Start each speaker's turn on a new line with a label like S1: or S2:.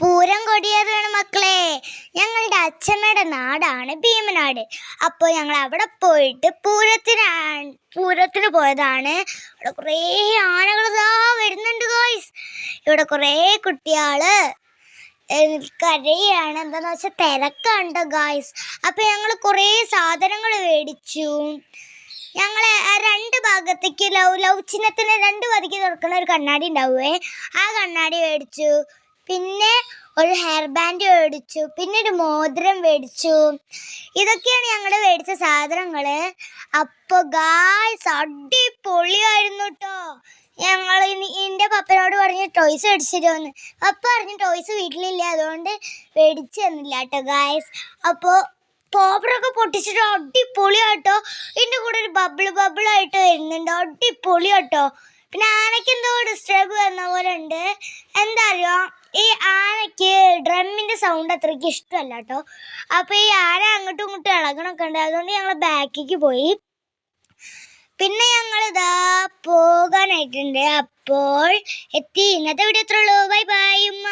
S1: പൂരം കൊടിയേറുകയാണ് മക്കളെ. ഞങ്ങളുടെ അച്ഛമ്മയുടെ നാടാണ് ഭീമനാട്. അപ്പോൾ ഞങ്ങൾ അവിടെ പോയിട്ട് പൂരത്തിന് പോയതാണ്. അവിടെ കുറേ ആനകൾ വരുന്നുണ്ട് ഗോയ്സ്. ഇവിടെ കുറേ കുട്ടികൾ കരയാണ്. എന്താണെന്ന് വെച്ചാൽ തിരക്കുണ്ട് ഗായ്സ്. അപ്പോൾ ഞങ്ങൾ കുറേ സാധനങ്ങൾ മേടിച്ചു. ഞങ്ങളെ രണ്ട് ഭാഗത്തേക്ക് ലവ് ചിഹ്നത്തിന് രണ്ട് ഭാഗത്തേക്ക് തുറക്കുന്ന ഒരു കണ്ണാടി ഉണ്ടാവുമേ, ആ കണ്ണാടി മേടിച്ചു. പിന്നെ ഒരു ഹെയർ ബാൻഡ് മേടിച്ചു. പിന്നെ ഒരു മോതിരം മേടിച്ചു. ഇതൊക്കെയാണ് ഞങ്ങൾ മേടിച്ച സാധനങ്ങൾ. അപ്പോൾ ഗായ്സ് അടിപൊളിയായിരുന്നു കേട്ടോ. ഞങ്ങൾ എൻ്റെ പപ്പനോട് പറഞ്ഞ് ടോയ്സ് മേടിച്ചിരുമെന്ന്. പപ്പ പറഞ്ഞു ടോയ്സ് വീട്ടിലില്ല, അതുകൊണ്ട് മേടിച്ചു തന്നില്ല കേട്ടോ ഗായ്സ്. അപ്പോൾ പോപ്പറൊക്കെ പൊട്ടിച്ചിട്ട് അടിപൊളിയാട്ടോ. ഇതിൻ്റെ കൂടെ ഒരു ബബിളായിട്ട് വരുന്നുണ്ട്, അടിപൊളിയാട്ടോ. പിന്നെ ആനയ്ക്ക് എന്തോ ഡിസ്റ്റർബ് വന്ന പോലെ ഉണ്ട്. എന്താ അറിയോ, ഈ ആനയ്ക്ക് ഡ്രമ്മിൻ്റെ സൗണ്ട് അത്രയ്ക്ക് ഇഷ്ടമല്ല കേട്ടോ. അപ്പോൾ ഈ ആന അങ്ങോട്ടും ഇങ്ങോട്ടും ഇളകണമൊക്കെ ഉണ്ട്, അതുകൊണ്ട് ഞങ്ങൾ ബാക്കിലേക്ക് പോയി. പിന്നെ ഞങ്ങളിതാ പോകാനായിട്ടുണ്ട്. അപ്പോൾ എത്തി. ഇന്നത്തെ വീഡിയോ എത്ര ഉള്ളൂ. ബൈ ബൈ ഉമ്മ.